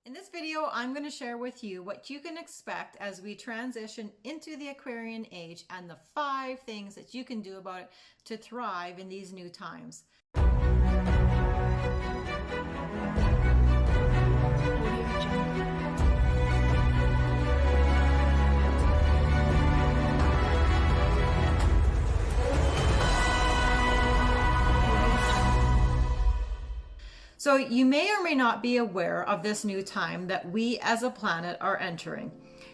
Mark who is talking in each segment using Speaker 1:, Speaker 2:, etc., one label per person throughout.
Speaker 1: In this video, I'm going to share with you what you can expect as we transition into the Aquarian Age and the 5 things that you can do about it to thrive in these new times. So you may or may not be aware of this new time that we as a planet are entering.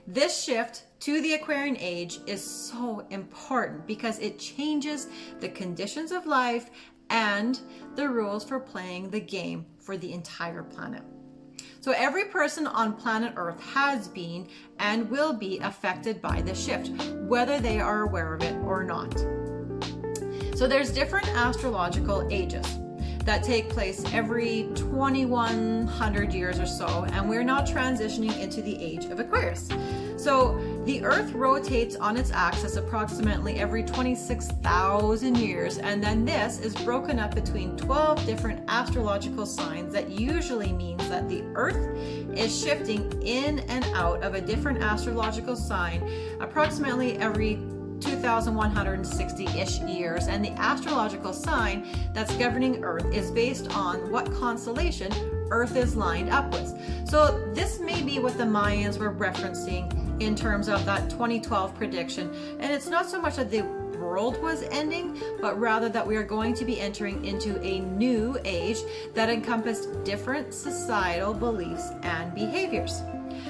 Speaker 1: This shift to the Aquarian Age is so important because it changes the conditions of life and the rules for playing the game for the entire planet. So every person on planet Earth has been and will be affected by this shift, whether they are aware of it or not. So there's different astrological ages that take place every 2100 years or so, and we're now transitioning into the age of Aquarius. So the Earth rotates on its axis approximately every 26,000 years, and then this is broken up between 12 different astrological signs. That usually means that the Earth is shifting in and out of a different astrological sign approximately every 2,160-ish years, and the astrological sign that's governing Earth is based on what constellation Earth is lined up with. So this may be what the Mayans were referencing in terms of that 2012 prediction, and it's not so much that the world was ending, but rather that we are going to be entering into a new age that encompassed different societal beliefs and behaviors.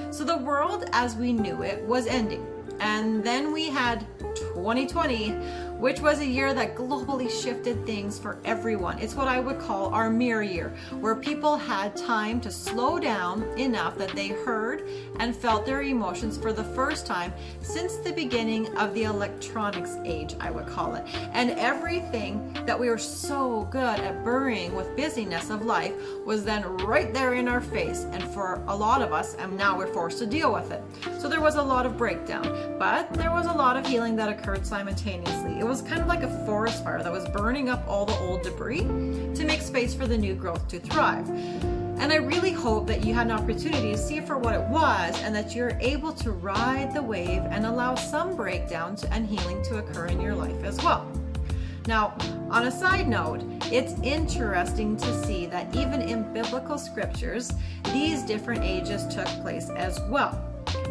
Speaker 1: So the world as we knew it was ending. And then we had 2020, which was a year that globally shifted things for everyone. It's what I would call our mirror year, where people had time to slow down enough that they heard and felt their emotions for the first time since the beginning of the electronics age, I would call it. And everything that we were so good at burying with busyness of life was then right there in our face. And for a lot of us, and now we're forced to deal with it. So there was a lot of breakdown, but there was a lot of healing that occurred simultaneously. It was kind of like a forest fire that was burning up all the old debris to make space for the new growth to thrive. And I really hope that you had an opportunity to see it for what it was, and that you're able to ride the wave and allow some breakdown and healing to occur in your life as well. Now, on a side note, it's interesting to see that even in biblical scriptures, these different ages took place as well.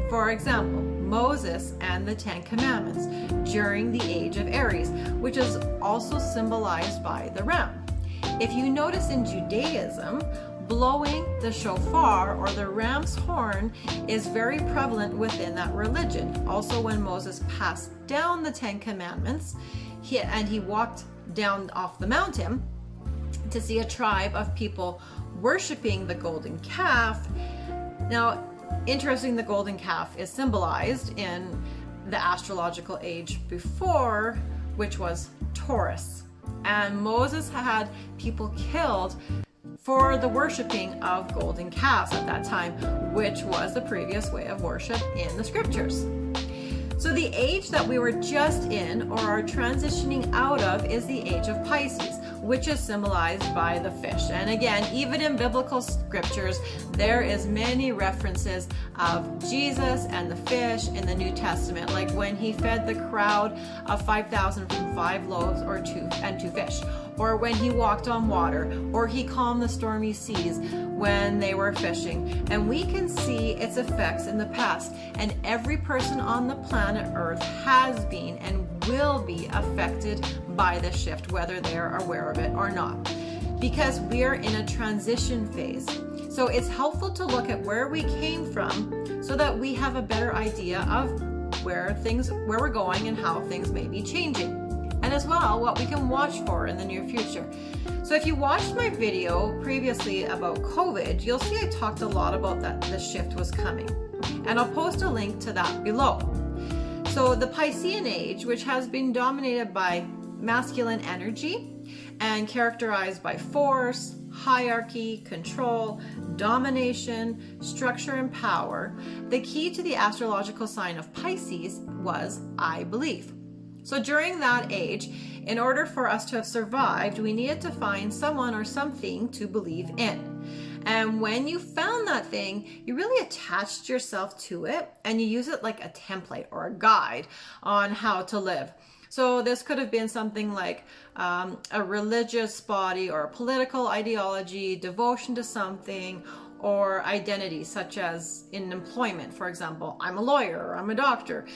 Speaker 1: For example, Moses and the 10 Commandments during the age of Aries, which is also symbolized by the ram. If you notice in Judaism, blowing the shofar or the ram's horn is very prevalent within that religion. Also, when Moses passed down the 10 Commandments, he walked down off the mountain to see a tribe of people worshiping the golden calf. Now, interesting, the golden calf is symbolized in the astrological age before, which was Taurus. And Moses had people killed for the worshiping of golden calves at that time, which was the previous way of worship in the scriptures. So the age that we were just in or are transitioning out of is the age of Pisces, which is symbolized by the fish. And again, even in biblical scriptures, there is many references of Jesus and the fish in the New Testament, like when he fed the crowd of 5,000 from 5 loaves or 2 fish, or when he walked on water, or he calmed the stormy seas when they were fishing. And we can see its effects in the past, and every person on the planet Earth has been and will be affected by the shift, whether they are aware of it or not, because we are in a transition phase. So it's helpful to look at where we came from so that we have a better idea of where we're going and how things may be changing, and as well what we can watch for in the near future. So if you watched my video previously about COVID, you'll see I talked a lot about that the shift was coming, and I'll post a link to that below. So the Piscean age, which has been dominated by masculine energy and characterized by force, hierarchy, control, domination, structure, and power, the key to the astrological sign of Pisces was I believe. So during that age, in order for us to have survived, we needed to find someone or something to believe in. And when you found that thing, you really attached yourself to it and you use it like a template or a guide on how to live. So this could have been something like a religious body or a political ideology, devotion to something, or identity, such as in employment, for example, I'm a lawyer or I'm a doctor.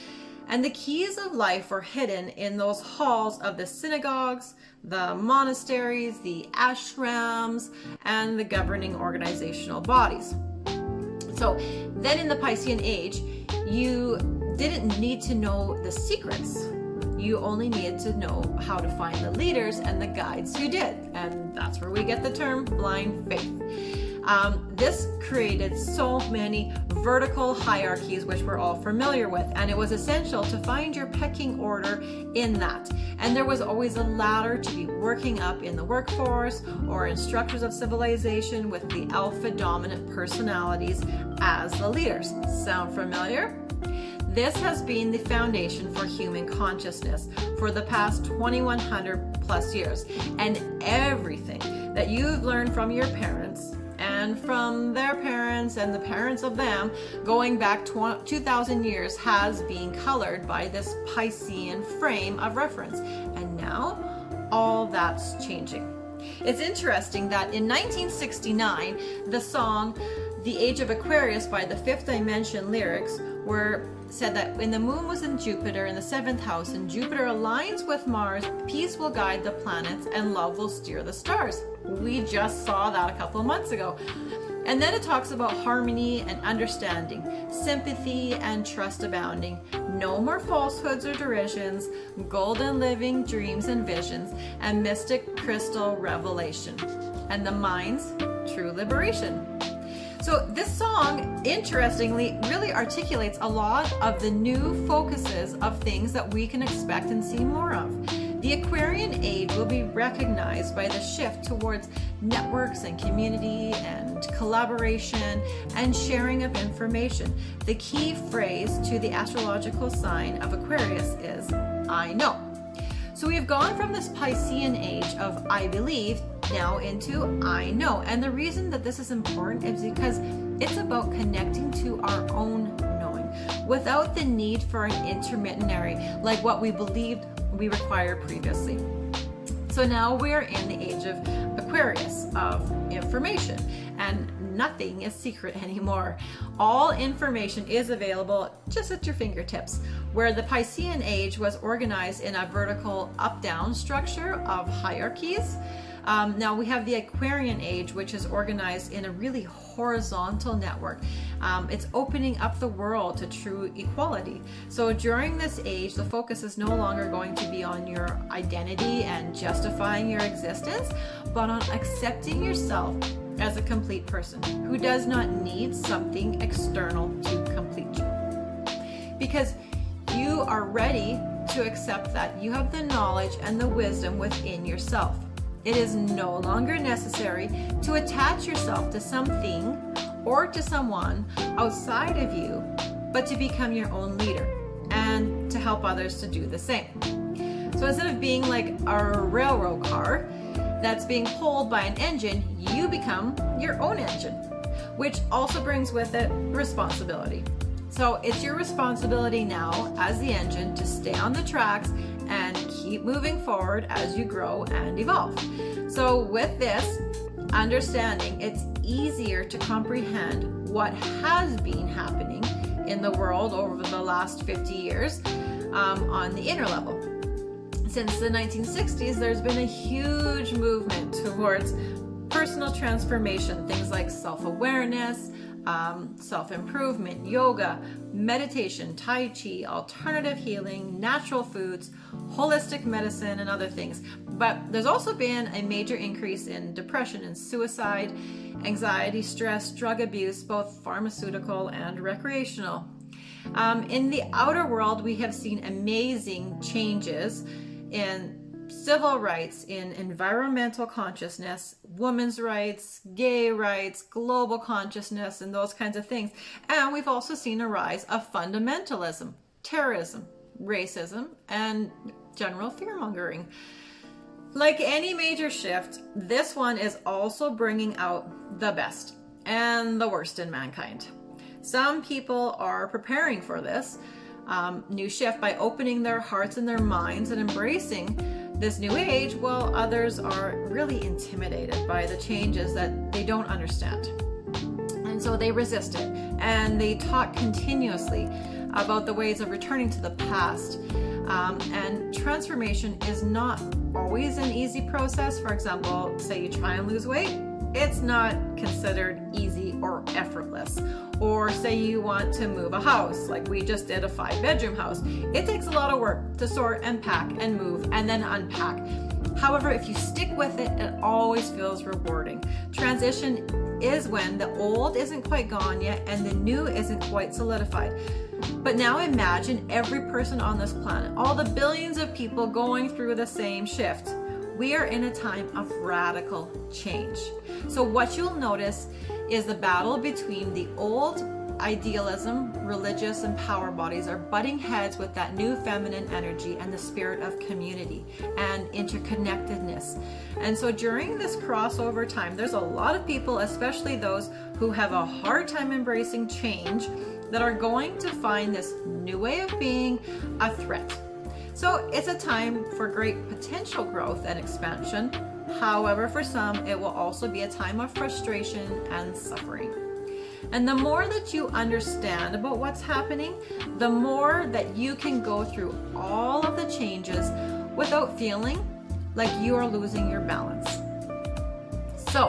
Speaker 1: And the keys of life were hidden in those halls of the synagogues, the monasteries, the ashrams, and the governing organizational bodies. So then in the Piscean Age, you didn't need to know the secrets. You only needed to know how to find the leaders and the guides who did. And that's where we get the term blind faith. This created so many vertical hierarchies, which we're all familiar with, and it was essential to find your pecking order in that. And there was always a ladder to be working up in the workforce or in structures of civilization with the alpha dominant personalities as the leaders. Sound familiar? This has been the foundation for human consciousness for the past 2100 plus years. And everything that you've learned from your parents and from their parents and the parents of them going back 2,000 years has been colored by this Piscean frame of reference. And now all that's changing. It's interesting that in 1969, the song The Age of Aquarius by the Fifth Dimension lyrics said that when the moon was in Jupiter in the 7th house and Jupiter aligns with Mars, peace will guide the planets and love will steer the stars. We just saw that a couple of months ago. And then it talks about harmony and understanding, sympathy and trust abounding, no more falsehoods or derisions, golden living dreams and visions, and mystic crystal revelation, and the mind's true liberation. So this song, interestingly, really articulates a lot of the new focuses of things that we can expect and see more of. The Aquarian Age will be recognized by the shift towards networks and community and collaboration and sharing of information. The key phrase to the astrological sign of Aquarius is, I know. So we've gone from this Piscean age of I believe now into I know. And the reason that this is important is because it's about connecting to our own knowing without the need for an intermediary like what we believed we required previously. So now we're in the age of Aquarius, of information, and nothing is secret anymore. All information is available just at your fingertips. Where the Piscean age was organized in a vertical up-down structure of hierarchies, now we have the Aquarian age, which is organized in a really horizontal network. It's opening up the world to true equality. So during this age, the focus is no longer going to be on your identity and justifying your existence, but on accepting yourself as a complete person who does not need something external to complete you. Because you are ready to accept that you have the knowledge and the wisdom within yourself. It is no longer necessary to attach yourself to something or to someone outside of you, but to become your own leader and to help others to do the same. So instead of being like a railroad car that's being pulled by an engine, you become your own engine, which also brings with it responsibility. So it's your responsibility now as the engine to stay on the tracks and keep moving forward as you grow and evolve. So with this understanding, it's easier to comprehend what has been happening in the world over the last 50 years on the inner level. Since the 1960s, there's been a huge movement towards personal transformation, things like self-awareness, self-improvement, yoga, meditation, tai chi, alternative healing, natural foods, holistic medicine, and other things. But there's also been a major increase in depression and suicide, anxiety, stress, drug abuse, both pharmaceutical and recreational. In the outer world, we have seen amazing changes in civil rights, in environmental consciousness, women's rights, gay rights, global consciousness, and those kinds of things. And we've also seen a rise of fundamentalism, terrorism, racism, and general fear-mongering. Like any major shift, this one is also bringing out the best. and the worst in mankind. Some people are preparing for this new shift by opening their hearts and their minds and embracing this new age, while others are really intimidated by the changes that they don't understand. And so they resist it, and they talk continuously about the ways of returning to the past. And transformation is not always an easy process. For example, say you try and lose weight, it's not considered easy or effortless. Or say you want to move a house, like we just did a 5-bedroom house. It takes a lot of work to sort and pack and move and then unpack. However, if you stick with it, it always feels rewarding. Transition is when the old isn't quite gone yet and the new isn't quite solidified. But now imagine every person on this planet, all the billions of people going through the same shift. We are in a time of radical change. So what you'll notice is the battle between the old idealism, religious, and power bodies are butting heads with that new feminine energy and the spirit of community and interconnectedness. And so during this crossover time, there's a lot of people, especially those who have a hard time embracing change, that are going to find this new way of being a threat. So it's a time for great potential growth and expansion. However, for some, it will also be a time of frustration and suffering. And the more that you understand about what's happening, the more that you can go through all of the changes without feeling like you are losing your balance. So,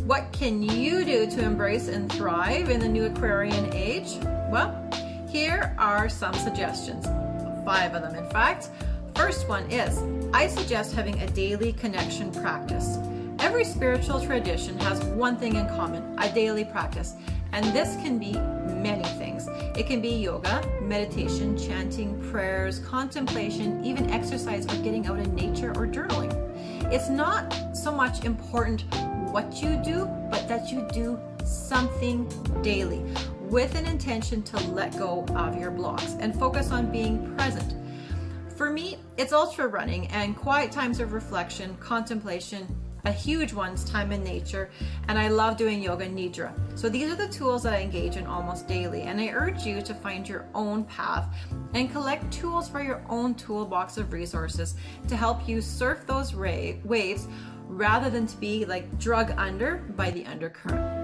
Speaker 1: what can you do to embrace and thrive in the new Aquarian age? Well, here are some suggestions. 5 of them, in fact. First one is, I suggest having a daily connection practice. Every spiritual tradition has one thing in common, a daily practice. And this can be many things. It can be yoga, meditation, chanting, prayers, contemplation, even exercise or getting out in nature or journaling. It's not so much important what you do, but that you do something daily with an intention to let go of your blocks and focus on being present. For me, it's ultra running and quiet times of reflection, contemplation, a huge one's time in nature, and I love doing yoga nidra. So these are the tools that I engage in almost daily, and I urge you to find your own path and collect tools for your own toolbox of resources to help you surf those waves rather than to be like drug under by the undercurrent.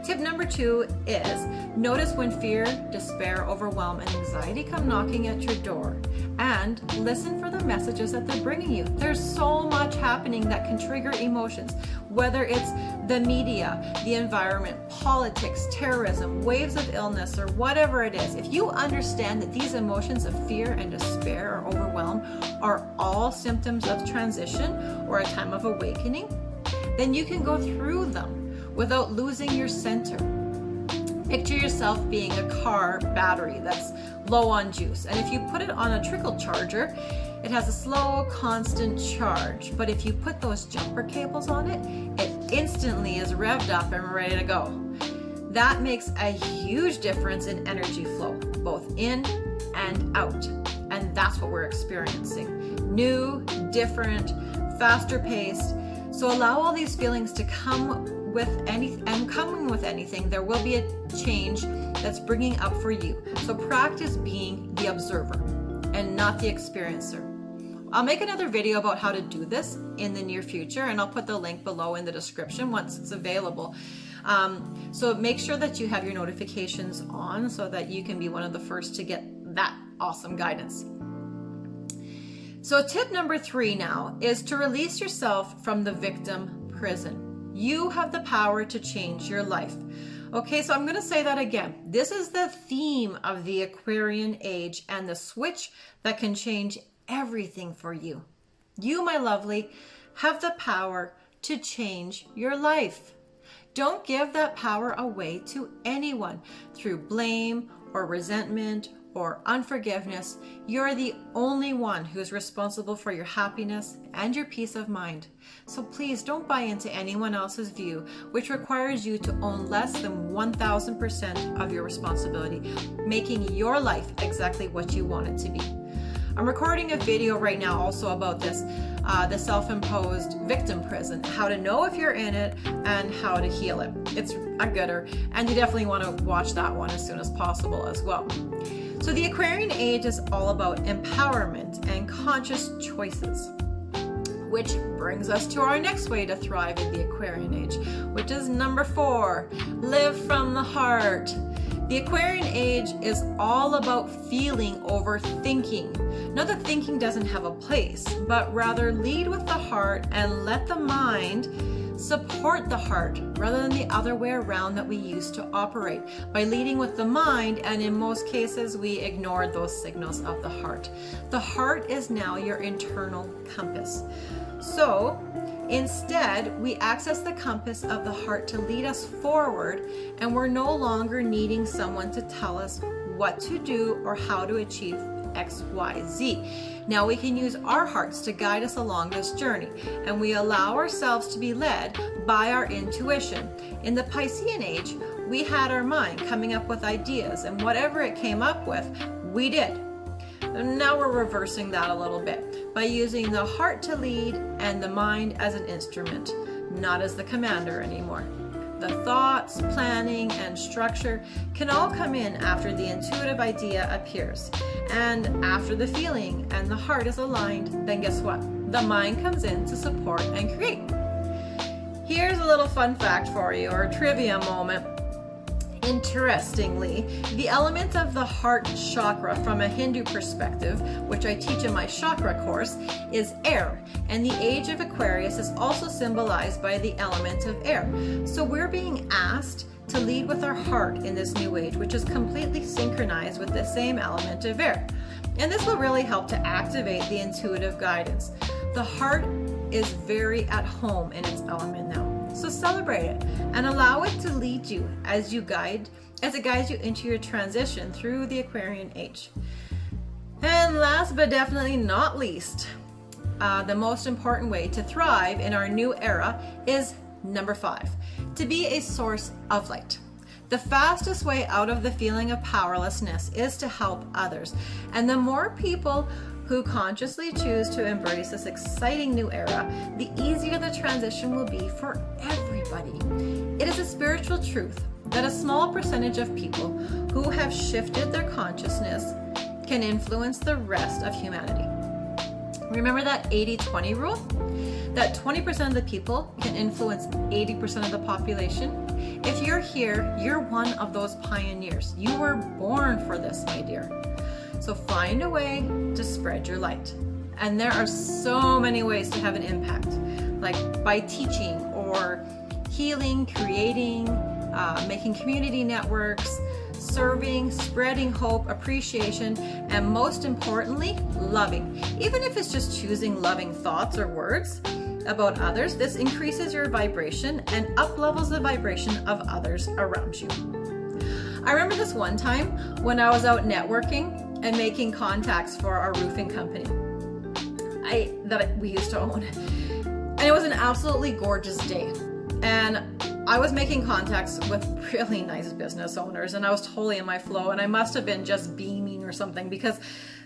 Speaker 1: Tip number 2 is notice when fear, despair, overwhelm, and anxiety come knocking at your door, and listen for the messages that they're bringing you. There's so much happening that can trigger emotions, whether it's the media, the environment, politics, terrorism, waves of illness, or whatever it is. If you understand that these emotions of fear and despair or overwhelm are all symptoms of transition or a time of awakening, then you can go through them without losing your center. Picture yourself being a car battery that's low on juice. And if you put it on a trickle charger, it has a slow, constant charge. But if you put those jumper cables on it, it instantly is revved up and ready to go. That makes a huge difference in energy flow, both in and out. And that's what we're experiencing. New, different, faster paced. So allow all these feelings to come with coming with anything, there will be a change that's bringing up for you. So practice being the observer and not the experiencer. I'll make another video about how to do this in the near future, and I'll put the link below in the description once it's available. So make sure that you have your notifications on so that you can be one of the first to get that awesome guidance. So tip number 3 now is to release yourself from the victim prison. You have the power to change your life. Okay, so I'm going to say that again. This is the theme of the Aquarian age and the switch that can change everything for you. You, my lovely, have the power to change your life. Don't give that power away to anyone through blame or resentment or unforgiveness. You're the only one who is responsible for your happiness and your peace of mind. So please don't buy into anyone else's view, which requires you to own less than 1000% of your responsibility, making your life exactly what you want it to be. I'm recording a video right now also about this, the self-imposed victim prison, how to know if you're in it and how to heal it. It's a gooder, and you definitely want to watch that one as soon as possible as well. So the Aquarian Age is all about empowerment and conscious choices, which brings us to our next way to thrive in the Aquarian Age, which is number 4, live from the heart. The Aquarian Age is all about feeling over thinking. Not that thinking doesn't have a place, but rather lead with the heart and let the mind support the heart rather than the other way around that we used to operate. By leading with the mind, and in most cases we ignored those signals of the heart. The heart is now your internal compass. So instead, we access the compass of the heart to lead us forward, and we're no longer needing someone to tell us what to do or how to achieve X, Y, Z. Now we can use our hearts to guide us along this journey, and we allow ourselves to be led by our intuition. In the Piscean Age, we had our mind coming up with ideas, and whatever it came up with, we did. And now we're reversing that a little bit by using the heart to lead and the mind as an instrument, not as the commander anymore. The thoughts, planning, and structure can all come in after the intuitive idea appears. And after the feeling and the heart is aligned, then guess what? The mind comes in to support and create. Here's a little fun fact for you, or a trivia moment. Interestingly, the element of the heart chakra from a Hindu perspective, which I teach in my chakra course, is air, and the age of Aquarius is also symbolized by the element of air. So we're being asked to lead with our heart in this new age, which is completely synchronized with the same element of air. And this will really help to activate the intuitive guidance. The heart is very at home in its element now. So celebrate it and allow it to lead you as it guides you into your transition through the Aquarian Age. And last but definitely not least, the most important way to thrive in our new era is number 5, to be a source of light. The fastest way out of the feeling of powerlessness is to help others. And the more people who consciously choose to embrace this exciting new era, the easier the transition will be for everybody. It is a spiritual truth that a small percentage of people who have shifted their consciousness can influence the rest of humanity. Remember that 80-20 rule? That 20% of the people can influence 80% of the population? If you're here, you're one of those pioneers. You were born for this, my dear. So find a way to spread your light. And there are so many ways to have an impact, like by teaching or healing, creating, making community networks, serving, spreading hope, appreciation, and most importantly, loving. Even if it's just choosing loving thoughts or words about others, this increases your vibration and up-levels the vibration of others around you. I remember this one time when I was out networking and making contacts for our roofing company that we used to own. And it was an absolutely gorgeous day. And I was making contacts with really nice business owners, and I was totally in my flow, and I must have been just beaming or something, because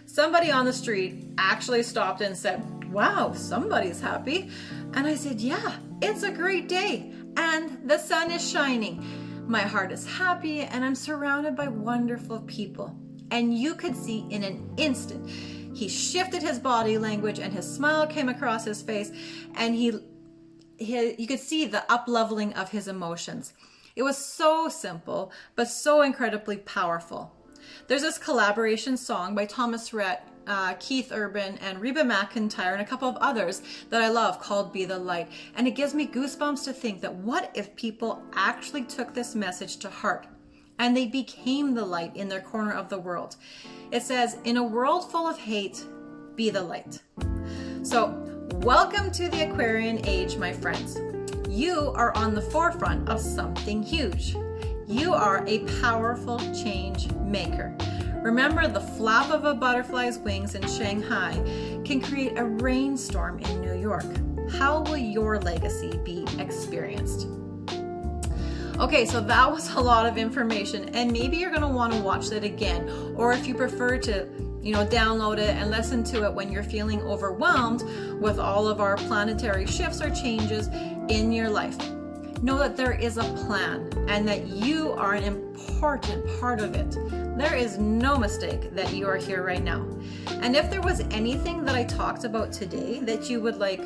Speaker 1: somebody on the street actually stopped and said, "Wow, somebody's happy." And I said, "Yeah, it's a great day and the sun is shining. My heart is happy and I'm surrounded by wonderful people." And you could see in an instant, he shifted his body language and his smile came across his face, and you could see the up-leveling of his emotions. It was so simple, but so incredibly powerful. There's this collaboration song by Thomas Rhett, Keith Urban, and Reba McEntire, and a couple of others that I love, called Be the Light. And it gives me goosebumps to think that what if people actually took this message to heart and they became the light in their corner of the world? It says, "In a world full of hate, be the light." So welcome to the Aquarian Age, my friends. You are on the forefront of something huge. You are a powerful change maker. Remember, the flap of a butterfly's wings in Shanghai can create a rainstorm in New York. How will your legacy be experienced? Okay, so that was a lot of information, and maybe you're going to want to watch that again, or if you prefer to download it and listen to it when you're feeling overwhelmed with all of our planetary shifts or changes in your life. Know that there is a plan and that you are an important part of it. There is no mistake that you are here right now. And if there was anything that I talked about today that you would like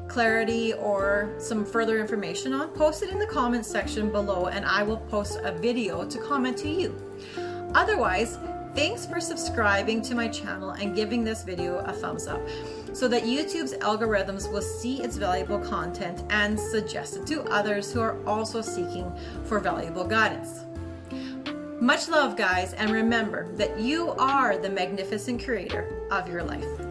Speaker 1: clarity or some further information on, post it in the comments section below and I will post a video to comment to you. Otherwise, thanks for subscribing to my channel and giving this video a thumbs up so that YouTube's algorithms will see its valuable content and suggest it to others who are also seeking for valuable guidance. Much love, guys, and remember that you are the magnificent creator of your life.